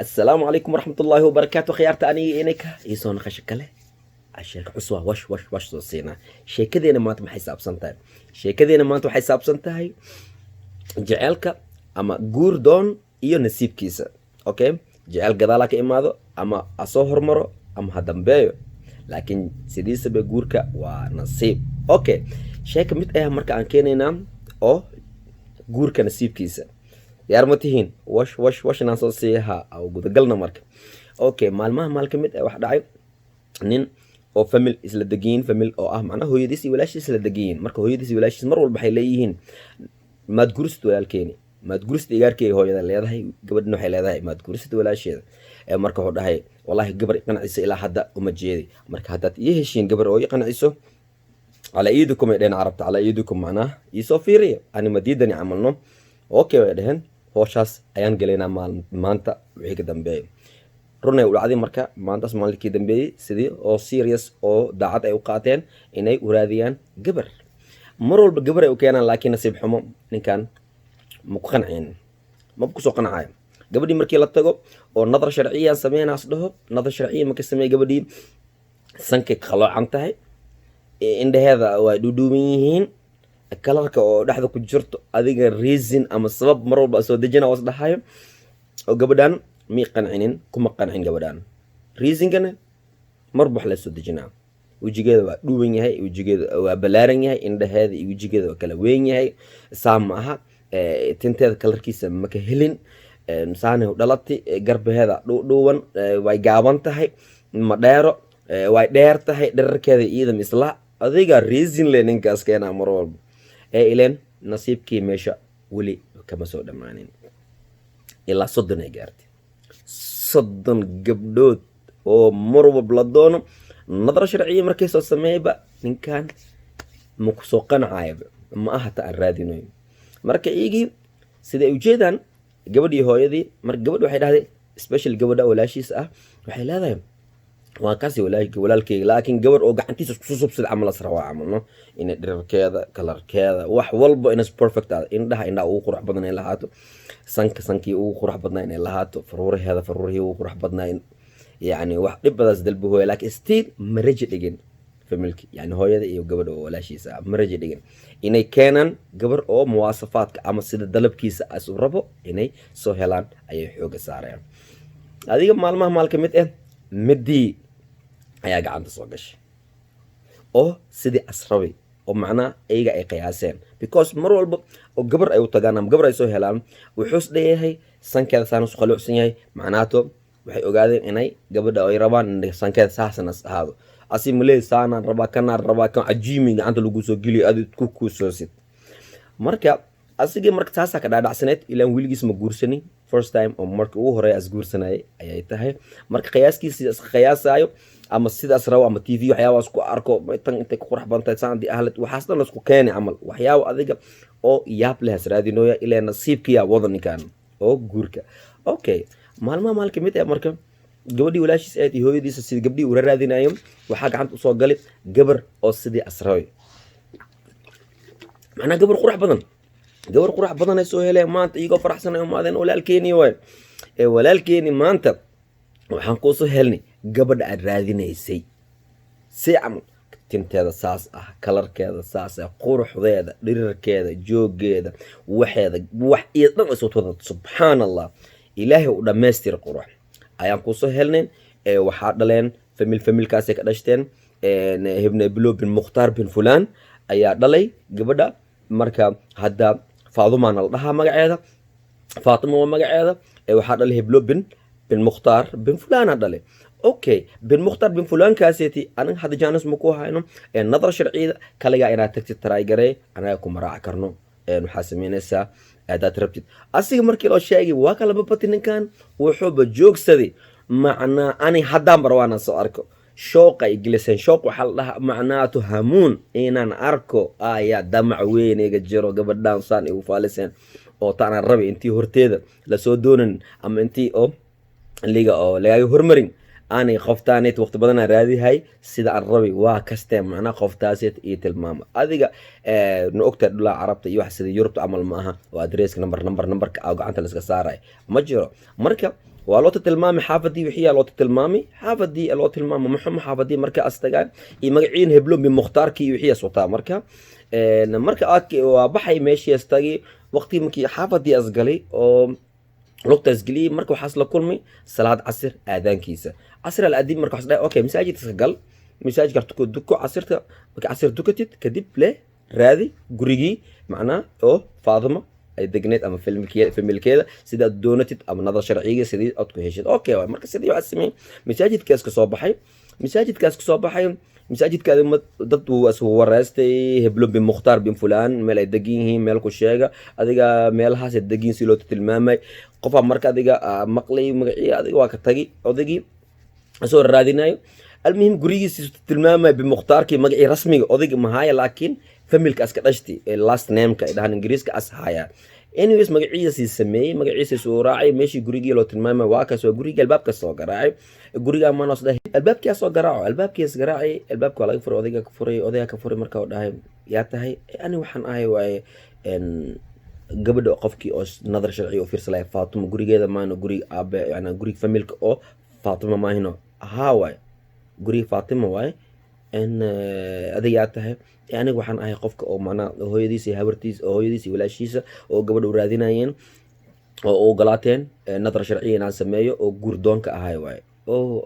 السلام عليكم ورحمة الله وبركاته خيارت أني إنك يسون خشكله الشيك عسوة وش صينا شيء كذي أنا ما أنت محساب سنتين شيء كذي أنا ما أنت محساب سنتين جعلك أما جوردون إيو نسيب كيسة أوكي جعل قذالك إماذا أما أصهر مرة أما هدم بيو لكن سيديس بجورك ونصيب أوكي شيء كميت إيه مركا عن كينينا أو جورك نسيب كيسة يارمتهين وش ناسو سيها أو قدقلنا مركا أوكي مال كميت إيه واحد عيب nin oo famil isla degiin famil oo ah macnaha hooyadiis iyo walaashiis isla degiin marka hooyadiis iyo walaashiis mar walba waxay leeyihiin maad gurist walaalkeeni maad gurist igaarkay hooyada leedahay gabadhna waxay leedahay maad gurist walaasheeda ee marka wuxuu dhahay wallahi gabar qanacisa ilaa hadda uma jeedi marka haddaad ii heshiin gabar oo ii qanaciso ala iidukum ay dheen carabta ala iidukum macnaha ii soo fiiriyo ani madiidani camalno okay way dhaheen hooshaas ayaan galeynaa maanta wixii ka dambeeyay runay u dhacday marka maantaas maalinkii dambeeyay sidii oo serious oo daacad ay u qaateen inay waraadiyaan gabar mar walba gabar ay u keenaan laakiin nasiib xumo ninkan ma ku qancin ma ku soo qancay gabadhii markii la tago oo nadar sharciyan sameeynaas dhaho nadar sharciyan markii sameey gabadhii sankay qaloocan tahay indhaheeda way dhuudhuuban yihiin kalarka oo dhaxda ku jirto adiga reason ama sabab mar walba soo dejina was dhahayo oo gabadhan مي قنعين كم قنعين جبران ريزين كنا مربح لسه دجنا وجيجذا دوين هاي وجيجذا وبلارين هاي إن ده هذا وجيجذا وكلوين هاي سامها تنتهي كلر كيس مكهلين مسانه دلتي قرب هذا دوان ويجابن تهاي مدارو ويدار تهاي در كذا إذا مثلا أذيك ريزين لين كاس كنا مرور إلين نصيب كي مشى ولي كما سودا معنين إلا صدنا جارتي صدن قبلود oo marwab la doono nadar sharciye markay soo sameeyba ninkan ma ku soo qanacayba ma aha ta raadinayo marka igi sida ay u jeedaan gabadhii hooyadii marka gabadh waxay dhahday special gabadha walaashiis ah waxay leedahay waa kaasi walaalkay laakiin gabadh oo gacantiisa isku subsid amal asrawa amalno in dhirkeeda kalarkeeda wax walba in is perfect ah indhaha ugu qurux badan ay lahaato sankii ugu qurux badnaa in lahaato faruurihii ugu qurux badnaa يعني واحد بدأ دلبه هو لكن ستيل مرج دقن فملك يعني هو يدا iyo gabadh oo walaashiisa maraj dhigan inay keenan gabar oo muwaasafaadka ama sida dalabkiisa as u rabo inay soo helaan ayay xooga saareen adiga maalmaha maalka mid ah midii ayaa gacanta soo gashay oo sidii asrabi oo macnaa ayaga ay qiyaaseen because mar walba oo gabar ay u tagaan ama gabar ay soo helaan wuxuu leeyahay sankeeda saan isku qaluucsan yahay macnaato waxay ogaadeen inay gabadha ay rabaan in sankeeda saasan ahaado asi mulay saana rabaa kan ajiimi gacanta lagu soo geliyo aad ku soosid marka asigi marka taasa ka dhaadhacsaneed ilaa wiligiis ma guursanin first time oo marka uu hore as guursanay ayay tahay marka qiyaaskii ama sidaas raw ama TV waxyaabaas ku arko tan intay ku qurux bantahay saandi ahlad waxaas dhan isku keenay amal waxyaabo adiga oo yaab leh raadinooya ilaa nasiibkiya wadaninkan oo guurka okay maalka mid marka gabadhii walaashiis aad iyo hooyadiisa sidii gabdhii u raadinayeen waxa gacanta u soo galay gabar oo sidii asraay macna gabar qurux badan ay soo heleen maanta iyagoo faraxsanayo maadeen walaalkeeni maanta waxaan ku soo helnay gabadha aad raadinaysay si amal tinteeda saas ah kalarkeeda saas ah quruxdeeda dhirirkeeda joogeeda waxeeda wax iyo dhan soo wada subhanallah ilaahay u dhameystir qurux ayaan ku soo helnay waxa dhaleen familkaas ay ka dhashteen ibn Bilo bin Mukhtar bin Fulan ayaa dhalay gabadha marka hadda Faaduma la dhahaa magaceeda Faatimo magaceeda waxa dhalay Bilo bin Mukhtar bin Fulan dhalay okay bin Mukhtar bin Fulan kaaseti anan hada jaanas ma ku hayno nadar sharciida kaliga inaad tagtid taraay garay anaga ku maraac karno waxa sameynaysaa aad rabtid asiga markii loo sheegay waa kala babati ninkan wuxuu joogsaday macnaa ani haddaan barwaana soo arko shooq ay gilisan shooq waxa la dhahaa macnaatu hamuun inaan arko ayaa damac weyn iga jiro gabadhan saan igu faaliseen oo taana rabi intii horteeda la soo doonan ama intii oo liga oo laga hormarin ani qoftaanit waqti badan raadihay sida aan rabi waa kaste macna qoftaasit iyo tilmaam adiga noogta dhula carabta iyo wax sida Yurubta amal ma aha oo adreeska number ka gacanta la iska saaray ma jiro marka waa loo tilmaamay xaafadii wixii loo tilmaamay xaafadii loo tilmaamay maxamed xaafadii marka astaga iyo magaciin heblo bi mukhtaarkii wixii soo marka marka waa baxay meeshii astagi waqti markii xaafadii asgalay oo lugta asgalay marka waxaas la kulmay salaad casr aadaankiisa casr al-aadin marka waxaa okay masaajidka gal masaajidka duko casrta marka casr dukatid kadib le raadi gurigii macnaa oo Faadimo ay degneed ama filmkeeda sida doonatid ama nadar sharciga sidii aad ku heshid okay marka sidii waxa sameeyay masaajidkaas ka soo baxay masaajidkaada dad uu soo wareystay heblo bin mukhtaar bin fulaan meel ay degan yihiin meel ku sheega adiga meelahaas ay degan si loo tilmaamay qofa marka adiga maqlay magacii adiga waa ka tagi odagii soo raadinayo المهم gurigiisa tilmaamay bin mukhtaarkii magacii rasmiga odayga mahaya laakiin familka aska dhashti last name ka dhahan ingiriiska as haya anyways magaciisa sameeyay magaciisa soo raacay meeshii gurigii loo tilmaamay waa ka soo guriga albaabka soo garaacay guriga ma noos dhahay albaabkii soo garaaco albaabkii garaacay albaabka laga furay odayga ka furay marka uu dhahay yaa tahay ani waxaan ahay waay gabadha qofkii oo nadar sharci oo fiirsalay Faatimo gurigeeda maana guri aabe yani guriga familka oo Faatimo maahino aha waay guri Faatimo waay adiga tahay aniga waxaan ahay qofka oo macna hooyadiisa habartiisa oo hooyadiisa walaashiisa oo gabadha u raadinayeen oo galaateen nadar sharci inaan sameeyo oo gurdoonka ahay waay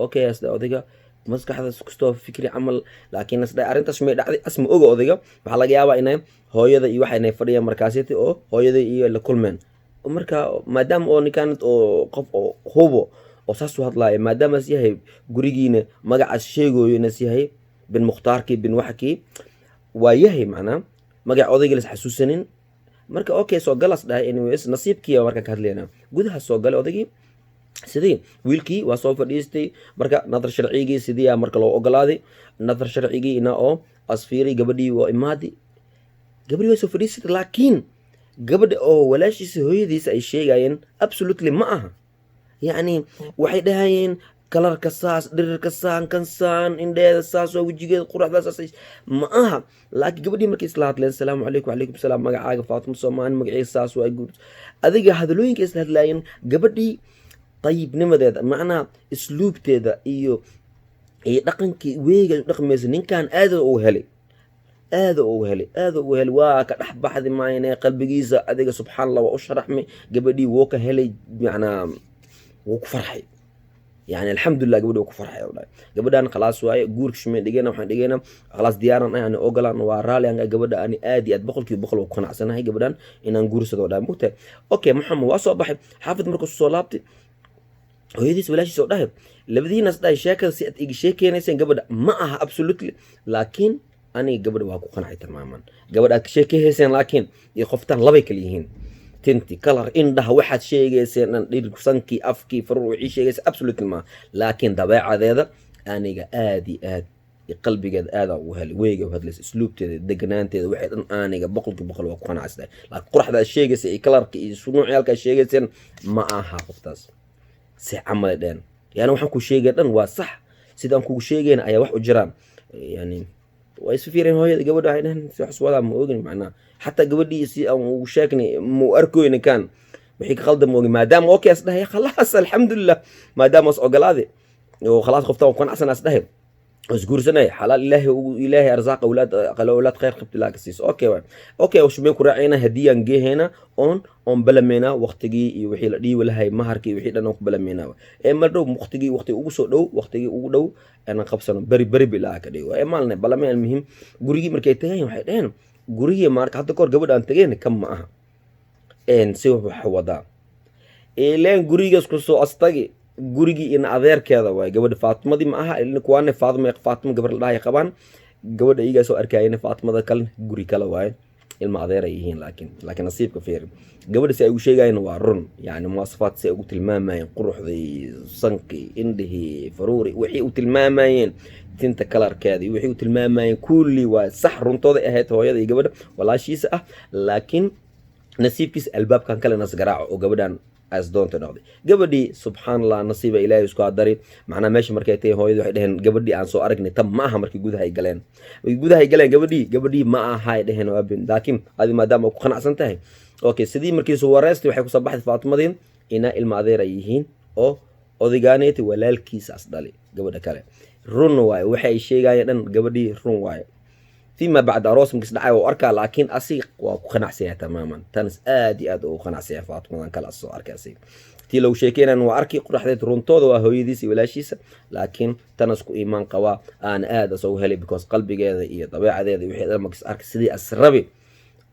okay asda odayga maskaxda kastoo fikri amal laakiin asda arintaas ma dhacday asma oga odayga waxa laga yaabaa inay hooyada iyo waxa inay fadhiyaan markaasiti oo hooyada iyo la kulmeen marka maadaama oo ninkan oo qof oo hubo oo saas u hadlaayo maadaama yahay gurigiina magacaas sheegoyo inay yahay bin mukhtaarkii bin waxkii waa yahay macna magac odayga la xasuusanin marka okay soo galas dhahay anyways nasiibkii marka ka hadleena gudaha soo galay odaygii sidii wiilkii waa soo fadhiistay marka nadar sharcigii sidii marka loo ogolaaday nadar sharcigii ina oo asfiiri gabadhii waa imaadi gabadhii soo fadhiistay laakiin gabadha oo walaashiisa hooyadiisa ay sheegayeen absolutely ma aha yani waxay dhahayeen kalarka saas dhirirka saan kan saan indheeda saas oo wajigeeda quruxda saas ma aha laakiin gabadhii markay isla hadleen salaamu calaykum wacalaykum salaam magacaaga Faatimo Soomaali magaciisa saas waa guud adiga hadalooyinka isla hadlaayeen gabadhii طيبnimadeeda macnaa isluubteeda iyo dhaqankii weeyga dhaqmaysa ninkan aad uu helay waa ka dhax baxdi maayna qalbigiisa adiga subxaanallah waa u sharaxmay gabadhii woo ka helay macnaa wuu ku farxay يعني الحمد لله gabadhii ku farxay oo gabadhan khalaas waaye guurka shimay dhigayna waxaan dhigayna khalaas diyaaran ah aan ogolaan waa raali aan gabadha aan aad iyo aad boqolkiiba boqol ku qanacsanahay gabadhan inaan guursado oo mugta okay maxamed waa soo baxay xaafid markuu soo laabtay hooyadiis walaashiis oo dhahay labadiinas dhahay sheekada si aad igi sheekeynaysan gabadha ma aha absolutely laakiin ani gabadha waa ku qanacay tamaaman gabadha aad sheekeyseen laakiin iyo qoftan labay kala yihiin tinti kalar indhaha waxaad sheegayseen dhirsankii afkii faruur wixii sheegaysa absolutely ma laakiin dabeecadeeda aniga aad iyo aad qalbigeeda aad ugu helay weeyga hadlays isluubteeda deganaanteeda waxay dhan aniga boqolkiiba boqol waa ku qanacsay laakiin quruxda sheegaysa iyo kalarka iyo sunuucyaalka sheegayseen ma aha qoftaas si camal dhan yani waxaan ku sheegay dhan waa sax sidaan ku sheegayna ayaa wax u jiraan yani way isfiireen hooyada gabadha ay dhahan si wax wada ma ogin macnaa حتى قبلي سي أو شاكني مو أركوين كان بحيك خلد موجي ما دام أوكي أصدها خلاص الحمد لله ما دام أصقل هذه وخلاص خفت وكون أحسن أصدها أذكر سنة حلال الله وإلهي أرزاق أولاد خير خبت لك سيس أوكي وش بينكم رأينا هدية نجي هنا on بلمينا وقتجي وحيل دي ولا هاي مهركي وحيل أنا بلمينا إما دو وقتجي وقتي أوسو دو وقتجي أودو أنا قبسنا بري بلا كده وإما لنا بلمين المهم جوري مركيتين وحيدين guriga marka hadda koor gabadh aan tagayn kam ma aha si wax wada ileen gurigaas ku soo astagi gurigii in adeerkeeda way gabadh Faatimadii ma aha ilaa kuwaane Faatimo gabar la dhahay qabaan gabadha iyaga soo arkayeen Faatimada kale guri kale way ilma adeer ay yihiin laakiin nasiibka fiir gabadha si ay u sheegayeen waa run yani muwasafaad si ay ugu tilmaamayeen quruxdii sanki indhihi faruuri wixii u tilmaamayeen tinta kalarkeeda iyo wixii u tilmaamayeen kulli waa sax runtooda ahayd hooyada iyo gabadha walaashiisa ah laakiin nasiibkiisa albaabkan kale nas garaaco oo gabadhan as doonto noqday gabadhii subxaanallah nasiiba ilaahay isku qadaray macnaa meesha markay tahay hooyadu waxay dhaheen gabadhii aan soo aragnay tam ma aha markii gudaha ay galeen gabadhii ma aha ay dhaheen waabin laakiin adi maadaama ku qanacsan tahay okay sidii markii soo wareystay waxay ku soo baxday Faatimadii ina ilma adeer ay yihiin oo odaygaaneti walaalkiisaas dhali gabadha kale run waaye waxay sheegayeen dhan gabadhii run waaye فيما بعد أروس مكس دعاء وأركا لكن أسيق وقناع سيها تماما تنس آدي أدو قناع سيها فاطمة كلا أصو أركا سيق تي لو شيكينا وأركي قرح ديت رونتوض وهوي ديسي ولا شيسا لكن تنسكو إيمان قوا أنا آد أسو هلي بكوز قلبي جاذا إيه طبيعة ذي وحيد المكس أركي سيدي أسربي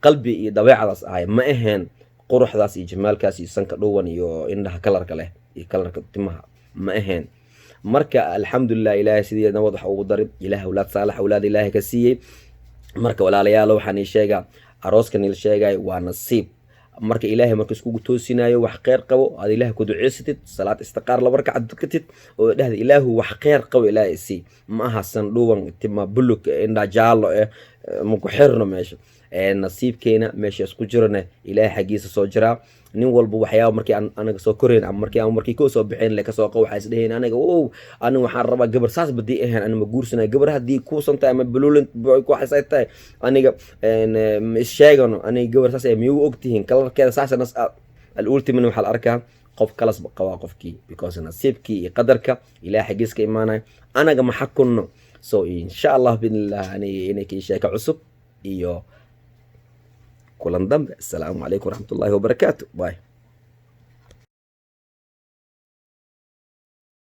قلبي إيه طبيعة داس آي ما إهن قرح داس جمال كاسي سنك دوان يو إنها كلرك له كلرك تمها ما إهن مركا الحمد لله إلهي سيدي نوضح أو ضرب إله أولاد صالح أولاد إلهي كسيي marka walaalayaal waxaan sheegaa arooskan il sheegay waa nasiib marka ilaahay marka isku toosinayo wax qeyr qabo aad ilaahay ku duceysatid salaad istiqaar la barka adkatid oo dhahda ilaahu wax qeyr qabo ilaahay si ma aha sanduuban tima buluk inda jaalo ma ku xirno meesha nasiibkeena meesha isku jirna ilaahay xaqiisa soo jira nin walba waxyaabo markii anaga soo koreen ama markii ko soo bixeen la ka soo qaw waxa isdheheen anaga aniga waxaan rabaa gabar saas badii ahaan aniga ma guursanay gabar hadii ku santay ama bululent ku xasaystay aniga sheegano aniga gabar saas ay miyuu ogtihiin kalarkeeda saasana al-ultimate waxa la arkaa qof kalas qaba qofkii because nasiibkii iyo qadarka ilaahay xaqiiska iimaanay anaga ma xakunno so insha Allah billah inay sheeka cusub iyo kulan dambe. Assalamu alaykum warahmatullahi wabarakatuh. Bye.